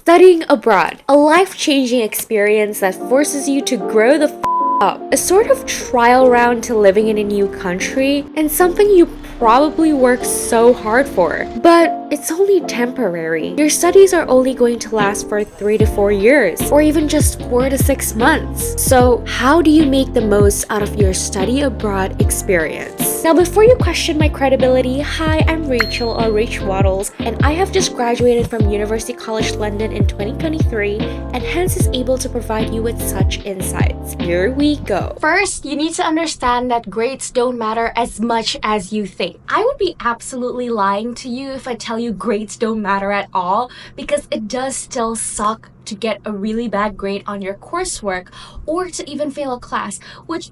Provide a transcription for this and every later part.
Studying abroad, a life-changing experience that forces you to grow the up. A sort of trial round to living in a new country, and something you probably work so hard for. But it's only temporary. Your studies are only going to last for 3 to 4 years, or even just 4 to 6 months. So how do you make the most out of your study abroad experience? Now, before you question my credibility, hi, I'm Rachel, or Rachwaddles, and I have just graduated from University College London in 2023, and hence is able to provide you with such insights. Here we go. First, you need to understand that grades don't matter as much as you think. I would be absolutely lying to you if I tell you grades don't matter at all, because it does still suck to get a really bad grade on your coursework or to even fail a class, which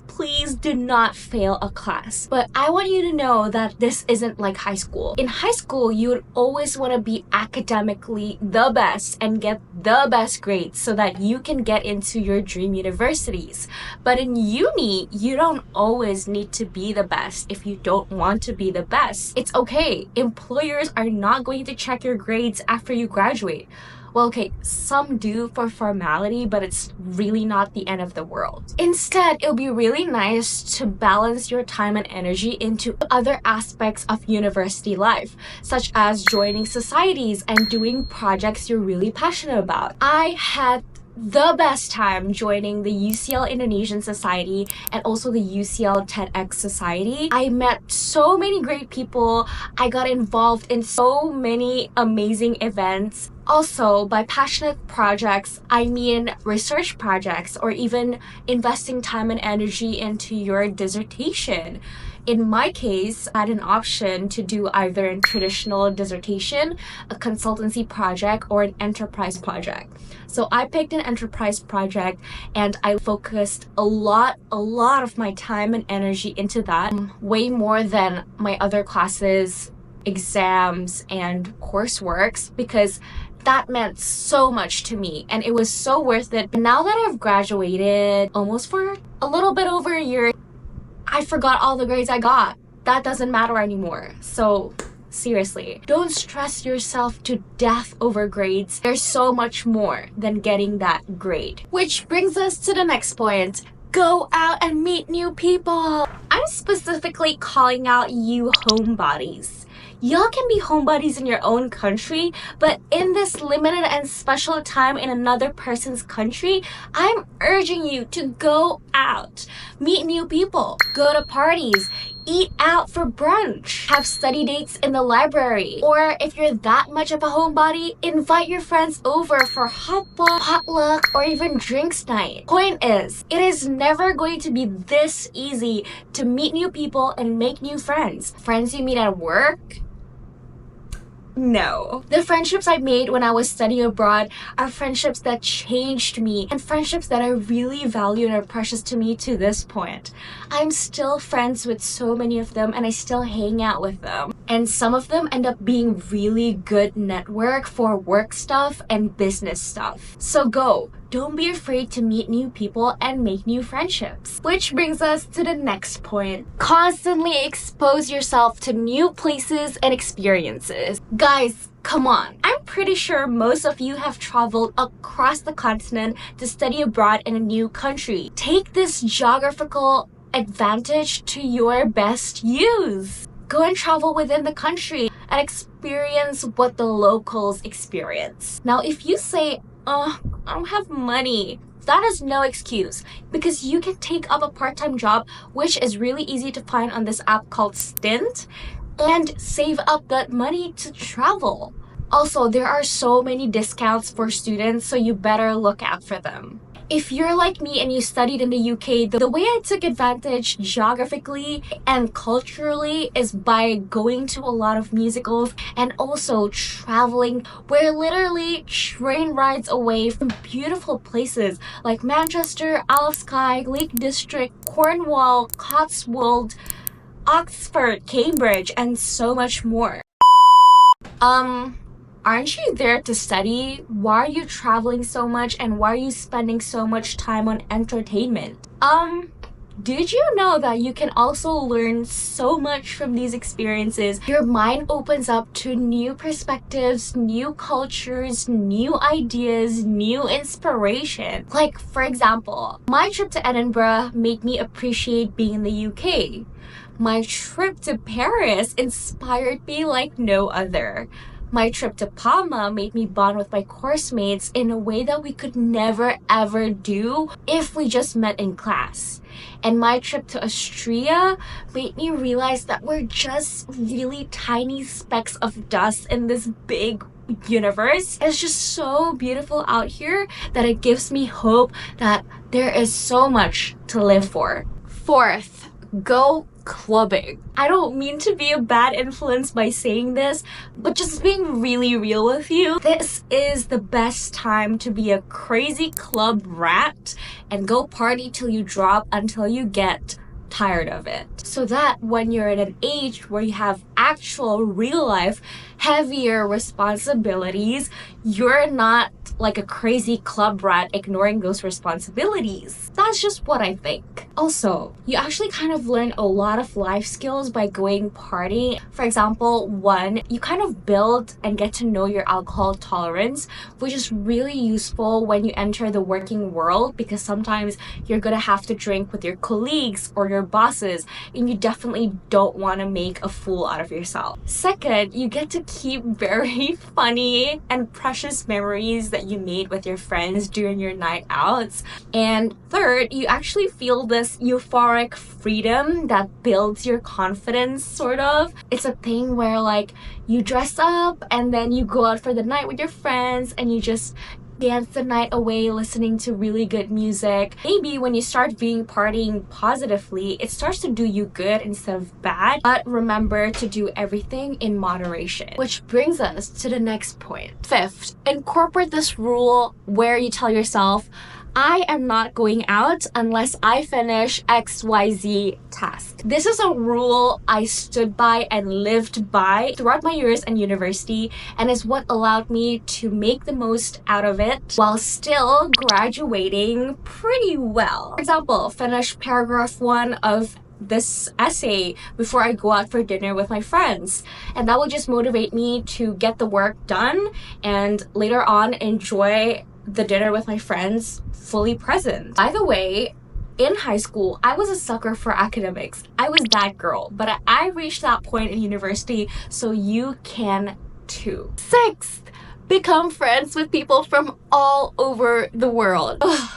please do not fail a class. But I want you to know that this isn't like high school. In high school, you would always want to be academically the best and get the best grades so that you can get into your dream universities. But in uni, you don't always need to be the best if you don't want to be the best. It's okay. Employers are not going to check your grades after you graduate. Well, okay, some do for formality, but it's really not the end of the world. Instead, it'll be really nice to balance your time and energy into other aspects of university life, such as joining societies and doing projects you're really passionate about. I had the best time joining the UCL Indonesian Society and also the UCL TEDx Society. I met so many great people. I got involved in so many amazing events. Also, by passionate projects, I mean research projects or even investing time and energy into your dissertation. In my case, I had an option to do either a traditional dissertation, a consultancy project, or an enterprise project. So I picked an enterprise project and I focused a lot of my time and energy into that, way more than my other classes, exams, and courseworks, because that meant so much to me and it was so worth it. Now that I've graduated almost for a little bit over a year, I forgot all the grades I got. That doesn't matter anymore. So seriously, don't stress yourself to death over grades. There's so much more than getting that grade. Which brings us to the next point. Go out and meet new people. I'm specifically calling out you homebodies. Y'all can be homebodies in your own country, but in this limited and special time in another person's country, I'm urging you to go out, meet new people, go to parties, eat out for brunch, have study dates in the library, or if you're that much of a homebody, invite your friends over for potluck, or even drinks night. Point is, it is never going to be this easy to meet new people and make new friends. Friends you meet at work? No. The friendships I made when I was studying abroad are friendships that changed me and friendships that I really value and are precious to me to this point. I'm still friends with so many of them and I still hang out with them. And some of them end up being really good network for work stuff and business stuff. So go. Don't be afraid to meet new people and make new friendships. Which brings us to the next point. Constantly expose yourself to new places and experiences. Guys, come on. I'm pretty sure most of you have traveled across the continent to study abroad in a new country. Take this geographical advantage to your best use. Go and travel within the country and experience what the locals experience. Now, if you say, I don't have money, that is no excuse, because you can take up a part-time job, which is really easy to find on this app called Stint, and save up that money to travel. Also, there are so many discounts for students, so you better look out for them. If you're like me and you studied in the UK, the way I took advantage geographically and culturally is by going to a lot of musicals and also traveling. We're literally train rides away from beautiful places like Manchester, Isle of Skye, Lake District, Cornwall, Cotswold, Oxford, Cambridge, and so much more. Aren't you there to study? Why are you traveling so much and why are you spending so much time on entertainment? did you know that you can also learn so much from these experiences? Your mind opens up to new perspectives, new cultures, new ideas, new inspiration. Like, for example, my trip to Edinburgh made me appreciate being in the UK. My trip to Paris inspired me like no other. My trip to Palma made me bond with my course mates in a way that we could never ever do if we just met in class. And my trip to Austria made me realize that we're just really tiny specks of dust in this big universe. It's just so beautiful out here that it gives me hope that there is so much to live for. Fourth, go clubbing. I don't mean to be a bad influence by saying this, but just being really real with you, this is the best time to be a crazy club rat and go party till you drop until you get tired of it. So that when you're at an age where you have actual real life heavier responsibilities, you're not like a crazy club rat ignoring those responsibilities. That's just what I think. Also, you actually kind of learn a lot of life skills by going partying. For example, one, you kind of build and get to know your alcohol tolerance, which is really useful when you enter the working world, because sometimes you're gonna have to drink with your colleagues or your bosses, and you definitely don't want to make a fool out of yourself. Second, you get to keep very funny and precious memories that you made with your friends during your night outs. And third, you actually feel this euphoric freedom that builds your confidence, sort of. It's a thing where like you dress up and then you go out for the night with your friends and you just dance the night away listening to really good music. Maybe when you start viewing partying positively, it starts to do you good instead of bad. But remember to do everything in moderation. Which brings us to the next point. Fifth, incorporate this rule where you tell yourself, I am not going out unless I finish XYZ task. This is a rule I stood by and lived by throughout my years in university, and is what allowed me to make the most out of it while still graduating pretty well. For example, finish paragraph 1 of this essay before I go out for dinner with my friends, and that will just motivate me to get the work done and later on enjoy the dinner with my friends fully present. By the way, in high school, I was a sucker for academics. I was that girl, but I reached that point in university, so you can too. Sixth, become friends with people from all over the world. Ugh.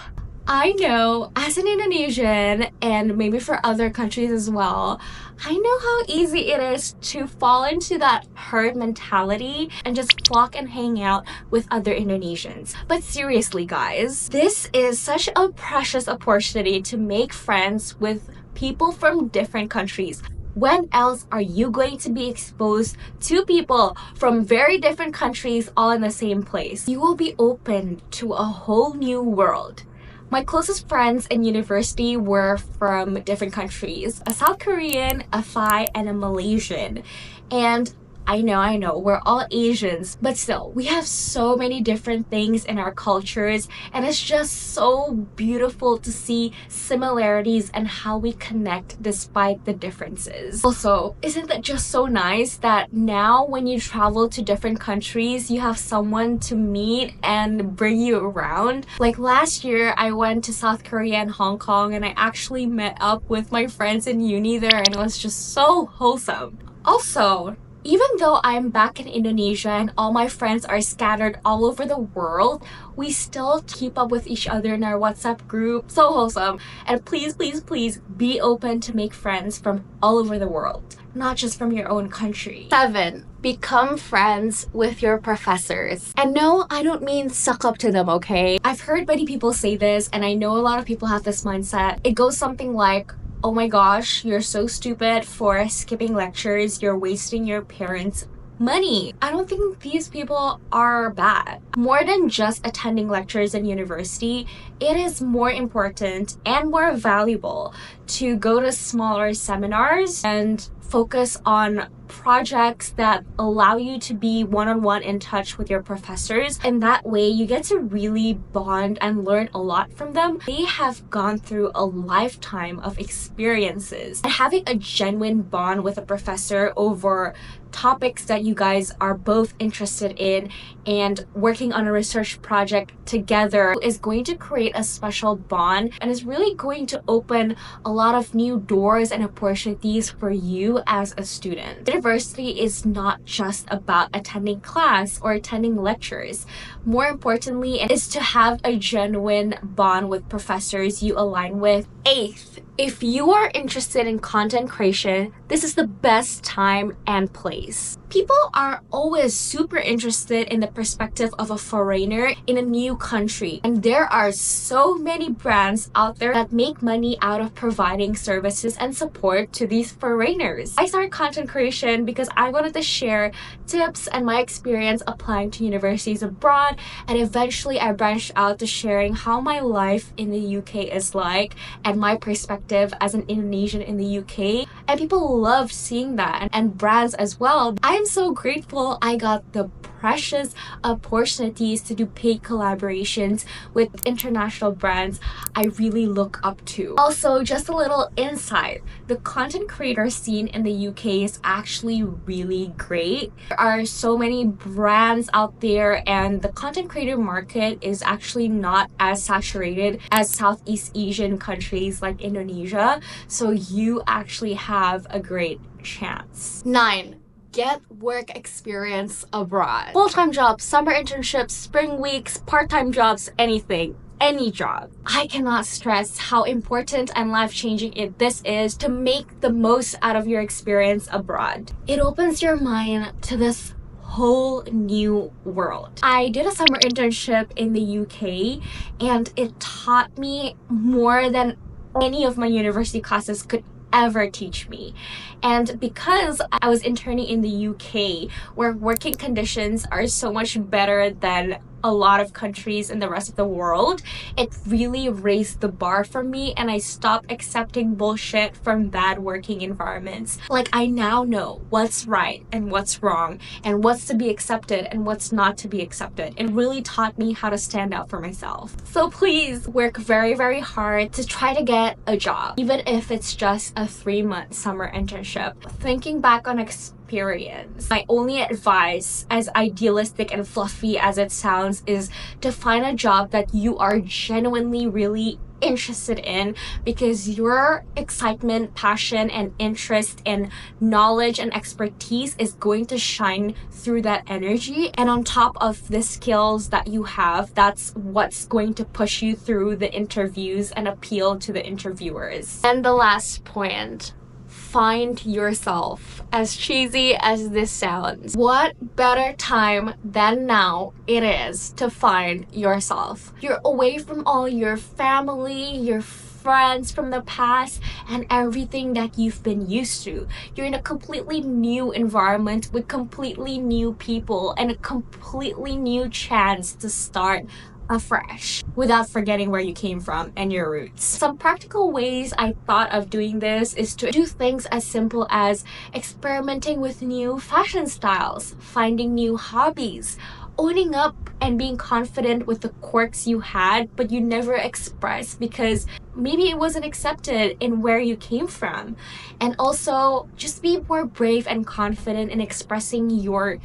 I know, as an Indonesian, and maybe for other countries as well, I know how easy it is to fall into that herd mentality and just flock and hang out with other Indonesians. But seriously, guys, this is such a precious opportunity to make friends with people from different countries. When else are you going to be exposed to people from very different countries all in the same place? You will be open to a whole new world. My closest friends in university were from different countries, a South Korean, a Thai, and a Malaysian. And I know, we're all Asians, but still, we have so many different things in our cultures, and it's just so beautiful to see similarities and how we connect despite the differences. Also, isn't that just so nice that now when you travel to different countries, you have someone to meet and bring you around? Like last year, I went to South Korea and Hong Kong, and I actually met up with my friends in uni there, and it was just so wholesome. Also, even though I'm back in Indonesia and all my friends are scattered all over the world, we still keep up with each other in our WhatsApp group. So wholesome. And please, please, please be open to make friends from all over the world, not just from your own country. 7. Become friends with your professors. And no, I don't mean suck up to them, okay? I've heard many people say this, and I know a lot of people have this mindset. It goes something like, oh my gosh, you're so stupid for skipping lectures, you're wasting your parents' money. I don't think these people are bad. More than just attending lectures in university, it is more important and more valuable to go to smaller seminars and focus on projects that allow you to be one-on-one in touch with your professors, and that way you get to really bond and learn a lot from them. They have gone through a lifetime of experiences, and having a genuine bond with a professor over topics that you guys are both interested in and working on a research project together is going to create a special bond, and is really going to open a lot of new doors and opportunities for you as a student. University is not just about attending class or attending lectures. More importantly, it is to have a genuine bond with professors you align with. Eighth, if you are interested in content creation, this is the best time and place. People are always super interested in the perspective of a foreigner in a new country, and there are so many brands out there that make money out of providing services and support to these foreigners. I started content creation because I wanted to share tips and my experience applying to universities abroad, and eventually I branched out to sharing how my life in the UK is like and my perspective as an Indonesian in the UK, and people love seeing that, and brands as well. I am so grateful I got the precious opportunities to do paid collaborations with international brands I really look up to. Also, just a little insight, the content creator scene in the UK is actually really great. There are so many brands out there, and the content creator market is actually not as saturated as Southeast Asian countries like Indonesia, so you actually have a great chance. 9. Get work experience abroad. Full-time jobs, summer internships, spring weeks, part-time jobs, anything. Any job. I cannot stress how important and life-changing this is to make the most out of your experience abroad. It opens your mind to this whole new world. I did a summer internship in the UK, and it taught me more than any of my university classes could ever teach me. And because I was interning in the UK, where working conditions are so much better than a lot of countries in the rest of the world, it really raised the bar for me, and I stopped accepting bullshit from bad working environments. Like, I now know what's right and what's wrong, and what's to be accepted and what's not to be accepted. It really taught me how to stand out for myself. So please work very, very hard to try to get a job, even if it's just a 3-month summer internship. Thinking back on experience, my only advice, as idealistic and fluffy as it sounds, is to find a job that you are genuinely really interested in, because your excitement, passion, and interest and knowledge and expertise is going to shine through that energy. And on top of the skills that you have, that's what's going to push you through the interviews and appeal to the interviewers. And the last point, find yourself. As cheesy as this sounds, what better time than now it is to find yourself. You're away from all your family, your friends from the past, and everything that you've been used to. You're in a completely new environment with completely new people and a completely new chance to start afresh without forgetting where you came from and your roots. Some practical ways I thought of doing this is to do things as simple as experimenting with new fashion styles, finding new hobbies, owning up and being confident with the quirks you had but you never expressed because maybe it wasn't accepted in where you came from. And also just be more brave and confident in expressing your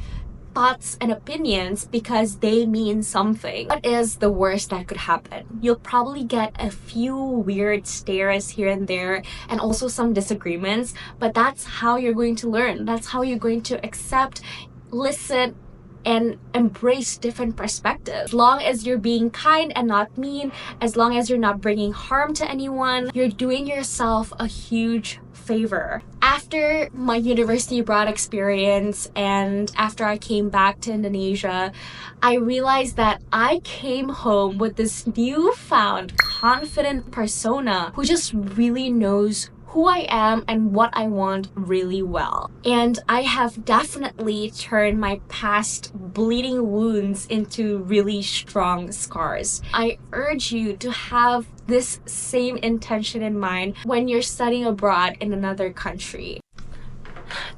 thoughts and opinions because they mean something. What is the worst that could happen? You'll probably get a few weird stares here and there, and also some disagreements, but that's how you're going to learn. That's how you're going to accept, listen, and embrace different perspectives. As long as you're being kind and not mean, as long as you're not bringing harm to anyone, you're doing yourself a huge favor. After my university abroad experience and after I came back to Indonesia, I realized that I came home with this newfound confident persona who just really knows who I am and what I want really well. And I have definitely turned my past bleeding wounds into really strong scars. I urge you to have this same intention in mind when you're studying abroad in another country.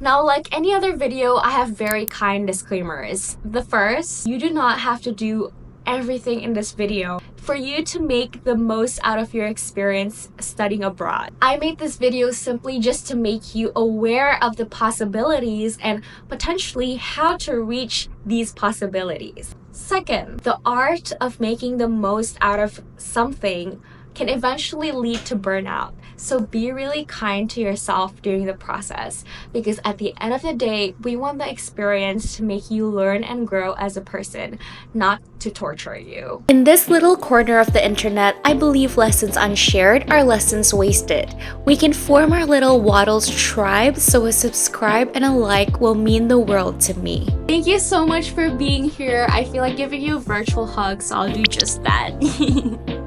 Now, like any other video, I have very kind disclaimers. The first, you do not have to do everything in this video for you to make the most out of your experience studying abroad. I made this video simply just to make you aware of the possibilities and potentially how to reach these possibilities. Second, the art of making the most out of something can eventually lead to burnout. So be really kind to yourself during the process, because at the end of the day, we want the experience to make you learn and grow as a person, not to torture you. In this little corner of the internet, I believe lessons unshared are lessons wasted. We can form our little Waddles tribe, so a subscribe and a like will mean the world to me. Thank you so much for being here. I feel like giving you a virtual hug, so I'll do just that.